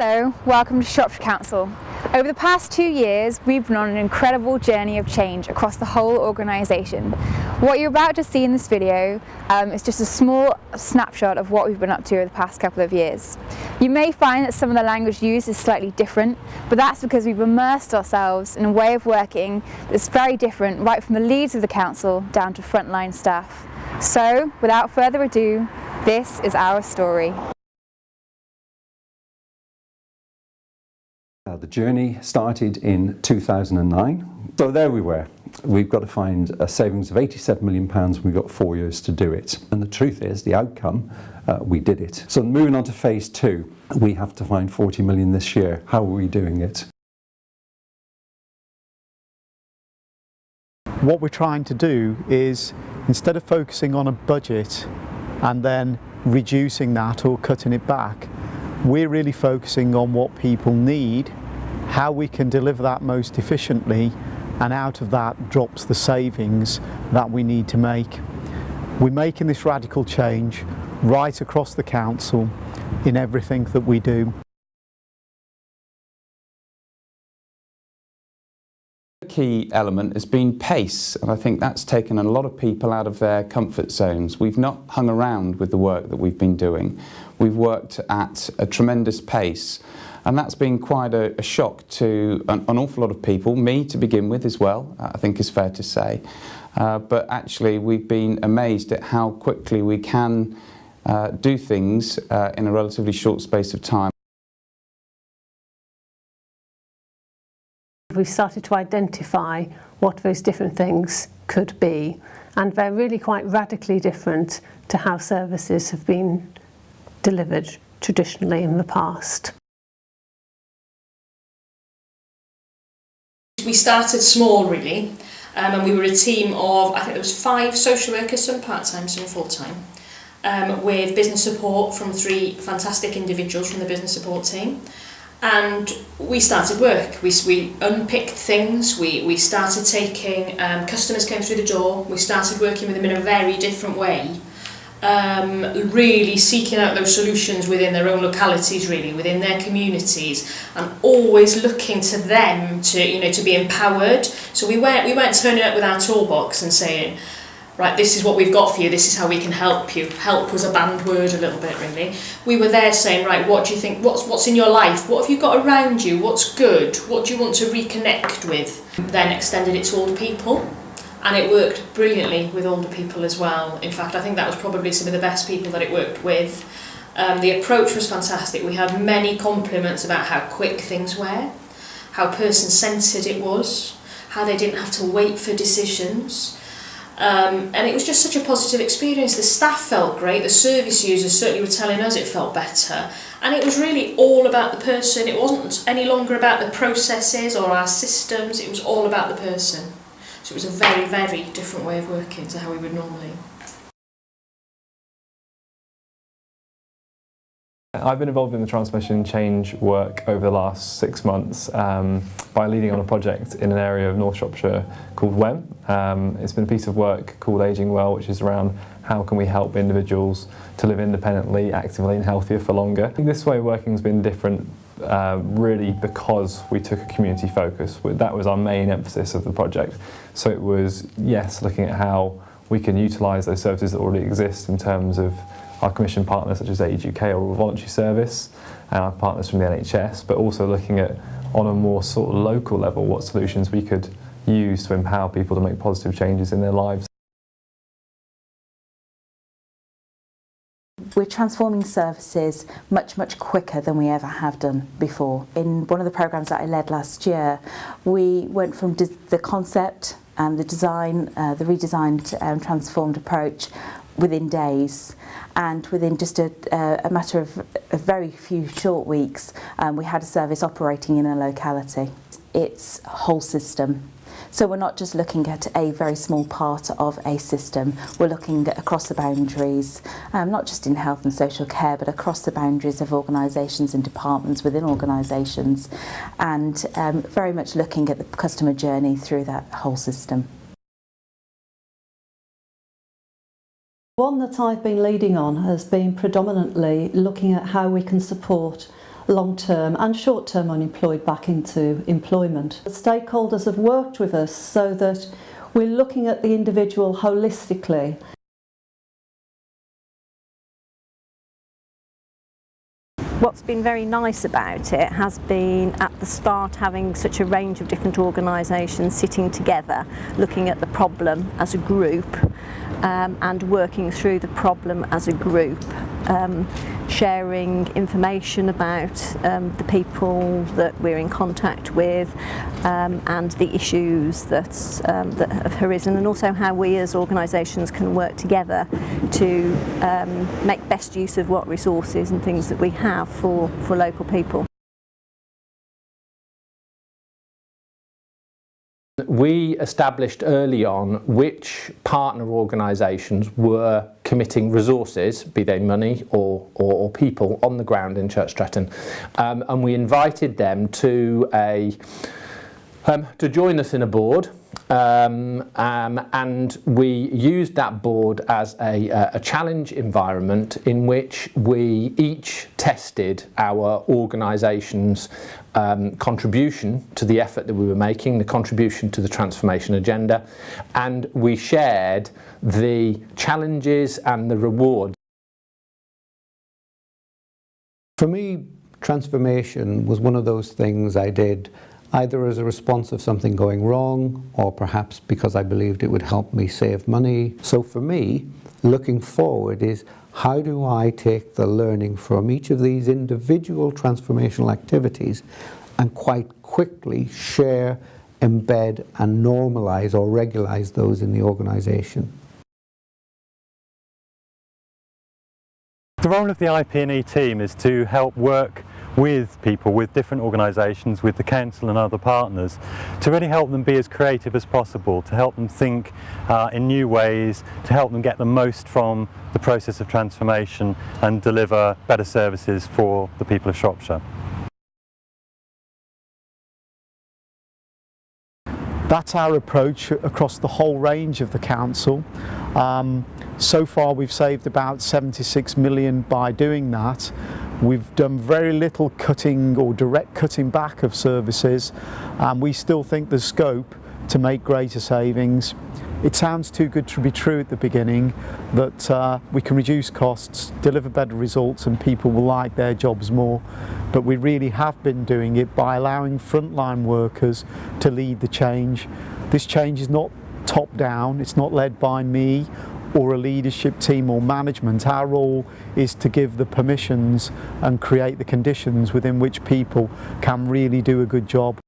Hello, welcome to Shropshire Council. Over the past 2 years, we've been on an incredible journey of change across the whole organisation. What you're about to see in this video is just a small snapshot of what we've been up to over the past couple of years. You may find that some of the language used is slightly different, but that's because we've immersed ourselves in a way of working that's very different, right from the leads of the council down to frontline staff. So, without further ado, this is our story. The journey started in 2009. So there we were. We've got to find a savings of £87 million. We've got 4 years to do it. And the truth is, the outcome, we did it. So moving on to phase 2, we have to find 40 million this year. How are we doing it? What we're trying to do is, instead of focusing on a budget and then reducing that or cutting it back, we're really focusing on what people need, how we can deliver that most efficiently, and out of that drops the savings that we need to make. We're making this radical change right across the council in everything that we do. The key element has been pace, and I think that's taken a lot of people out of their comfort zones. We've not hung around with the work that we've been doing. We've worked at a tremendous pace, and that's been quite a shock to an awful lot of people, me to begin with as well, I think is fair to say. But actually we've been amazed at how quickly we can do things in a relatively short space of time. We've started to identify what those different things could be, and they're really quite radically different to how services have been delivered traditionally in the past. We started small really, and we were a team of, I think there was 5 social workers, some part-time, some full-time, with business support from 3 fantastic individuals from the business support team. And we started work. We unpicked things, we started taking, customers came through the door, we started working with them in a very different way, really seeking out those solutions within their own localities, really, within their communities, and always looking to them to be empowered. So we weren't turning up with our toolbox and saying, right, this is what we've got for you, this is how we can help you. Help was a banned word a little bit, really. We were there saying, right, what do you think, what's in your life, what have you got around you, what's good, what do you want to reconnect with? Then extended it to older people, and it worked brilliantly with older people as well. In fact, I think that was probably some of the best people that it worked with. The approach was fantastic. We had many compliments about how quick things were, how person-centred it was, how they didn't have to wait for decisions. And it was just such a positive experience. The staff felt great, the service users certainly were telling us it felt better, and it was really all about the person. It wasn't any longer about the processes or our systems, it was all about the person. So it was a very, very different way of working to how we would normally. I've been involved in the transformation change work over the last 6 months by leading on a project in an area of North Shropshire called WEM. It's been a piece of work called Ageing Well, which is around how can we help individuals to live independently, actively and healthier for longer. I think this way of working has been different really because we took a community focus. That was our main emphasis of the project. So it was, yes, looking at how we can utilise those services that already exist in terms of our commission partners such as Age UK or Voluntary Service and our partners from the NHS, but also looking at, on a more sort of local level, what solutions we could use to empower people to make positive changes in their lives. We're transforming services much quicker than we ever have done before. In one of the programmes that I led last year, we went from the concept and the design, the redesigned transformed approach within days, and within just a matter of a very few short weeks we had a service operating in a locality. It's a whole system. So we're not just looking at a very small part of a system, we're looking at across the boundaries, not just in health and social care, but across the boundaries of organisations and departments within organisations, and very much looking at the customer journey through that whole system. One that I've been leading on has been predominantly looking at how we can support long-term and short-term unemployed back into employment. The stakeholders have worked with us so that we're looking at the individual holistically. What's been very nice about it has been at the start having such a range of different organisations sitting together, looking at the problem as a group and working through the problem as a group, sharing information about the people that we're in contact with and the issues that have arisen, and also how we as organisations can work together to make best use of what resources and things that we have for local people. We established early on which partner organisations were committing resources, be they money or people, on the ground in Church Stretton, and we invited them to join us in a board, and we used that board as a challenge environment in which we each tested our organisation's contribution to the effort that we were making, the contribution to the transformation agenda, and we shared the challenges and the rewards. For me, transformation was one of those things I did either as a response of something going wrong, or perhaps because I believed it would help me save money. So for me, looking forward is, how do I take the learning from each of these individual transformational activities and quite quickly share, embed and normalise or regulise those in the organisation? The role of the IP&E team is to help work with people, with different organisations, with the council and other partners, to really help them be as creative as possible, to help them think in new ways, to help them get the most from the process of transformation and deliver better services for the people of Shropshire. That's our approach across the whole range of the council. So far we've saved about 76 million by doing that. We've done very little cutting or direct cutting back of services, and we still think there's scope to make greater savings. It sounds too good to be true at the beginning that we can reduce costs, deliver better results, and people will like their jobs more. But we really have been doing it by allowing frontline workers to lead the change. This change is not top down, it's not led by me or a leadership team or management. Our role is to give the permissions and create the conditions within which people can really do a good job.